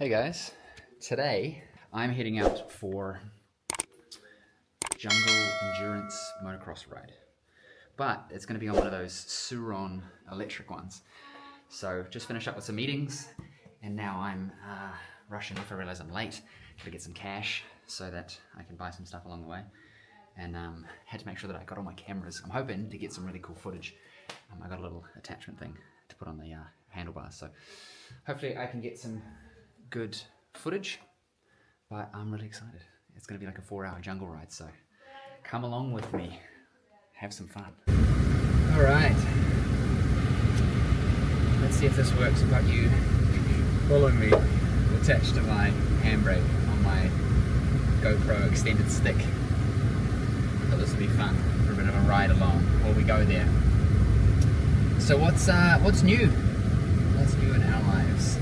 Hey guys, today I'm heading out for jungle endurance motocross ride, but it's going to be on one of those Surron electric ones. So just finished up with some meetings and now I'm rushing off. I realize I'm late to get some cash so that I can buy some stuff along the way, and had to make sure that I got all my cameras. I'm hoping to get some really cool footage. I got a little attachment thing to put on the handlebars, so hopefully I can get some good footage, but I'm really excited. It's going to be like a 4-hour jungle ride, so come along with me, have some fun. Alright, let's see if this works. I've got you following me attached to my handbrake on my GoPro extended stick. I thought this would be fun for a bit of a ride along while we go there. So what's new? What's new in our lives?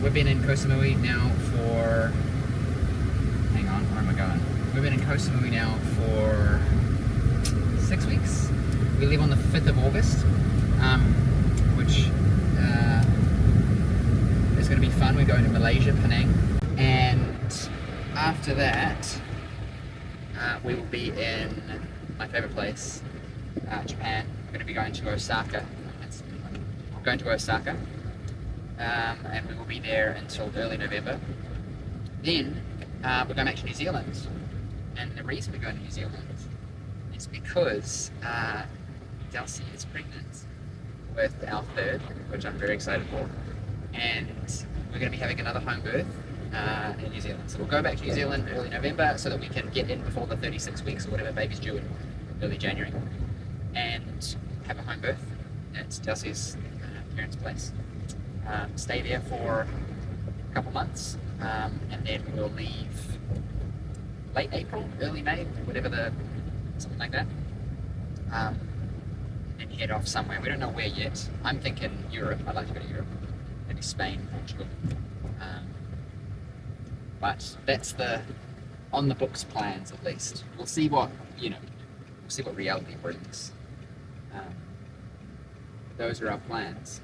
We've been in Koh Samui now for, hang on, where am I going? We've been in Koh Samui now for 6 weeks. We leave on the 5th of August, which is going to be fun. We're going to Malaysia, Penang, and after that we will be in my favourite place, Japan. We're going to be going to Osaka. We're going to Osaka. And we will be there until early November. Then we're going back to New Zealand, and the reason we're going to New Zealand is because Delcy is pregnant with our third, which I'm very excited for, and we're going to be having another home birth in New Zealand. So we'll go back to New Zealand early November so that we can get in before the 36 weeks or whatever baby's due in early January, and have a home birth at Delcy's parents' place. Stay there for a couple months, and then we'll leave late April, early May, something like that, and head off somewhere. We don't know where yet. I'm thinking Europe. I'd like to go to Europe, maybe Spain, Portugal. But that's the on the books plans, at least. We'll see what reality brings. Those are our plans.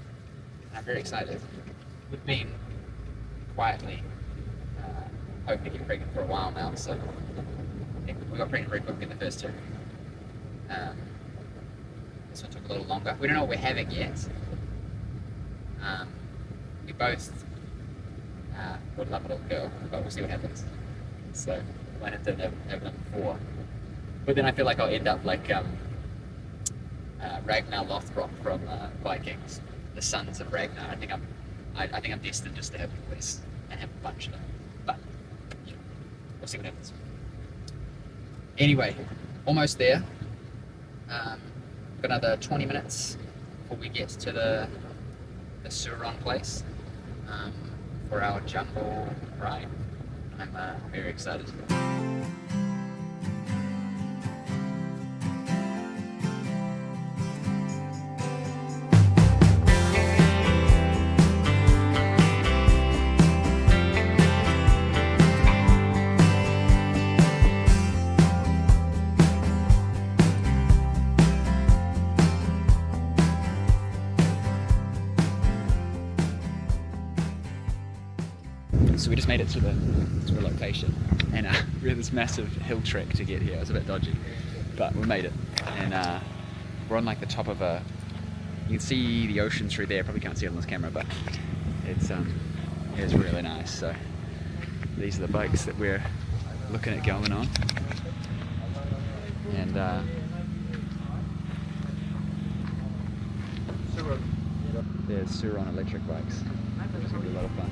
I'm very excited. We've been quietly hoping to get pregnant for a while now, so I think we got pregnant very quickly in the first two. This one took a little longer. We don't know what we're having yet. We both would love a little girl, but we'll see what happens. So we might have to have number 4. But then I feel like I'll end up like Ragnar Lothbrok from Vikings. The sons of Ragnar. I think I'm destined just to have boys and have a bunch of them. But we'll see what happens. Anyway, almost there. Got another 20 minutes before we get to the Surron place for our jungle ride. I'm very excited. So we just made it to a location, and we had this massive hill trek to get here. It was a bit dodgy, but we made it, and we're on like the top of you can see the ocean through there. Probably can't see it on this camera, but it's really nice. So these are the bikes that we're looking at going on, and there's Surron electric bikes. It's gonna be a lot of fun.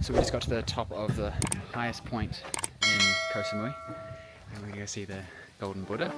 So we just got to the top of the highest point in Koh Samui, and we're going to go see the Golden Buddha.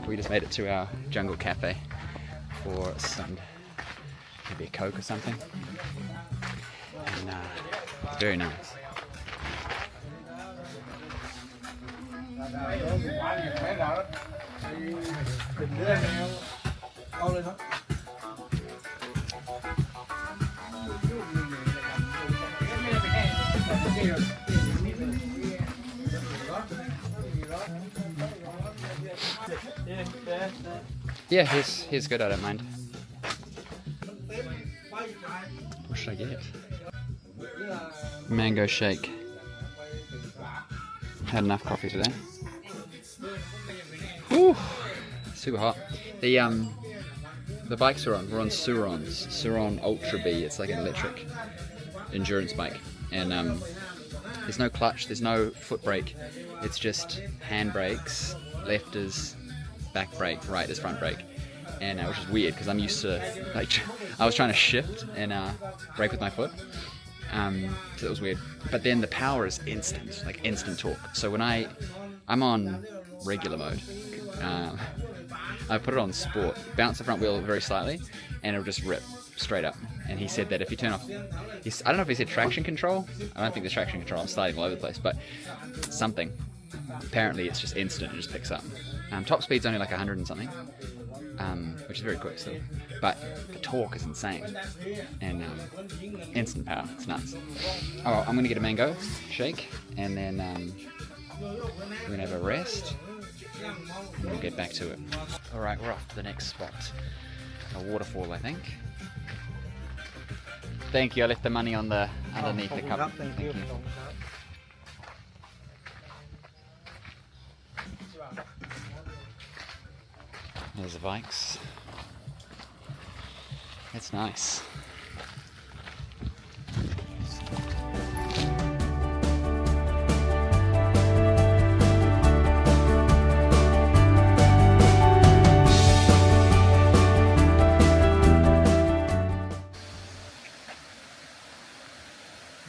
We just made it to our jungle cafe for some, maybe a Coke or something. And it's very nice. Yeah, he's good, I don't mind. What should I get? Mango shake. Had enough coffee today. Whew, super hot. The bikes we're on Surrons. Surron Ultra B. It's like an electric endurance bike, and there's no clutch, there's no foot brake. It's just hand brakes. Left is back brake, right is front brake, and which is weird because I'm used to, like, I was trying to shift and brake with my foot, so that was weird. But then the power is instant, like instant torque. So when I'm on regular mode, I put it on sport, bounce the front wheel very slightly, and it'll just rip straight up. And he said that if you turn off, I don't know if he said traction control. I don't think there's traction control. I'm sliding all over the place, but something. Apparently it's just instant, it just picks up. Top speed's only like 100 and something, which is very quick still. But the torque is insane, and instant power, it's nuts. Oh, I'm gonna get a mango shake, and then we're gonna have a rest, and we'll get back to it. All right, we're off to the next spot, a waterfall, I think. Thank you, I left the money on the underneath the cup. Thank you. There's the bikes. It's nice.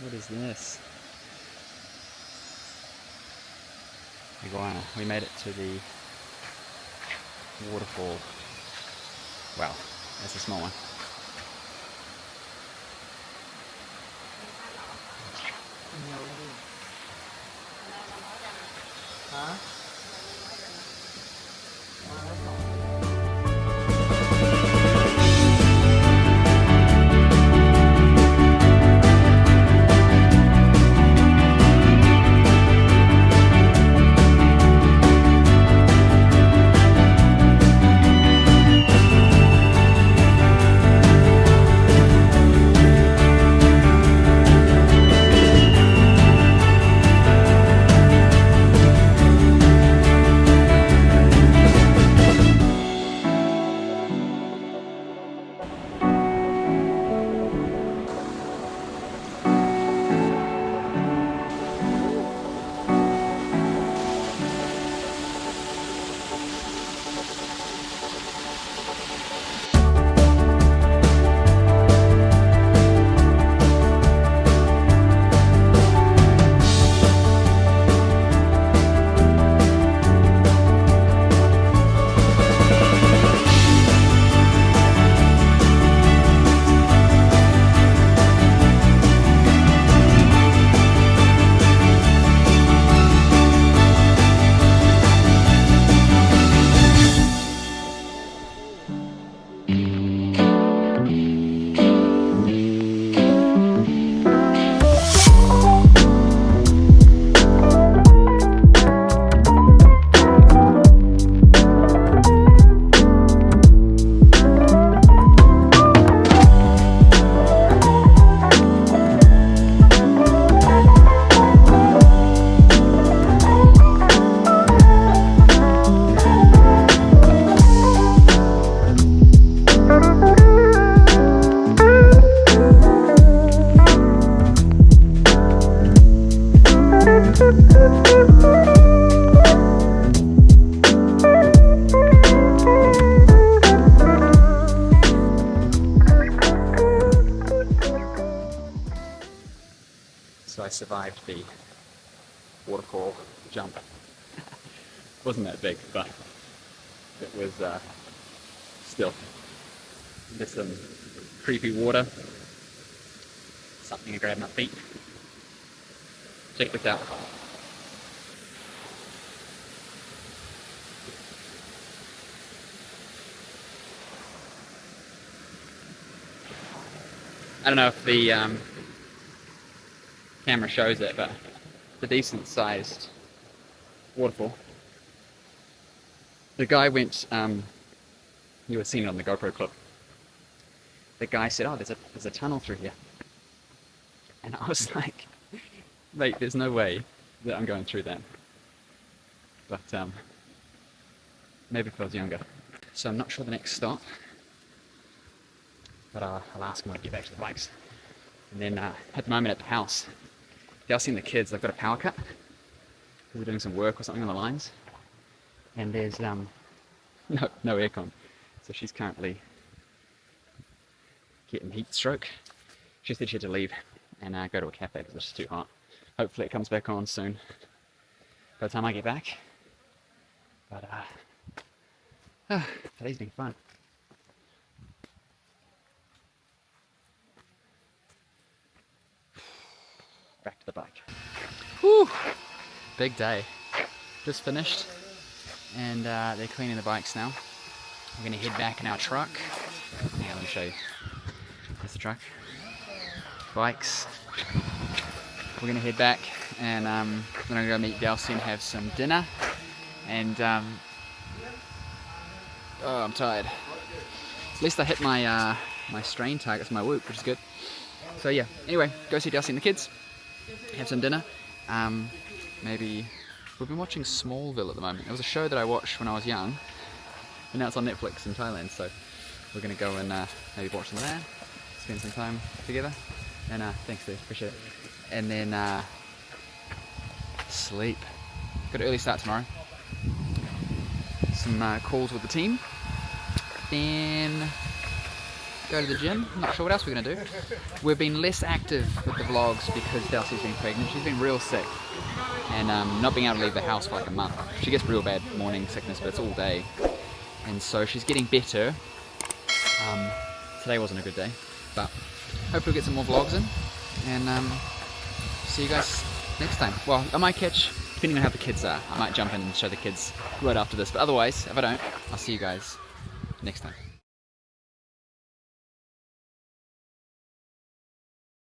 What is this? Iguana. We made it to the waterfall. Wow, that's a small one. So I survived the waterfall jump. Wasn't that big, but it was still. There's some creepy water. Something to grab my feet. Check this out. I don't know if the camera shows it, but it's a decent sized waterfall. The guy went, you were seeing it on the GoPro clip. The guy said, oh, there's a tunnel through here. And I was like, mate, there's no way that I'm going through that. But maybe if I was younger. So I'm not sure the next stop. But I'll ask him when I get back to the bikes. And then at the moment at the house, Delcy and the kids, they've got a power cut. Because they're doing some work or something on the lines. And there's no aircon. So she's currently getting heat stroke. She said she had to leave and go to a cafe because it's just too hot. Hopefully it comes back on soon by the time I get back. But today's been fun. Back to the bike. Whew! Big day. Just finished and they're cleaning the bikes now. We're going to head back in our truck. Yeah, let me show you. There's the truck. Bikes. We're going to head back and then I'm going to go meet Delcy and have some dinner. And oh, I'm tired. At least I hit my my strain targets, my whoop, which is good. So yeah, anyway, go see Delcy and the kids. Have some dinner. Maybe we've been watching Smallville at the moment. It was a show that I watched when I was young, and now it's on Netflix in Thailand. So we're gonna go and maybe watch some of that, spend some time together. And thanks, Steve, appreciate it. And then sleep. Got an early start tomorrow. Some calls with the team. Then go to the gym. I'm not sure what else we're going to do. We've been less active with the vlogs because Delcy's been pregnant. She's been real sick and not being able to leave the house for like a month. She gets real bad morning sickness, but it's all day. And so she's getting better. Today wasn't a good day, but hopefully we'll get some more vlogs in and see you guys next time. Well, I might catch, depending on how the kids are, I might jump in and show the kids right after this. But otherwise, if I don't, I'll see you guys next time.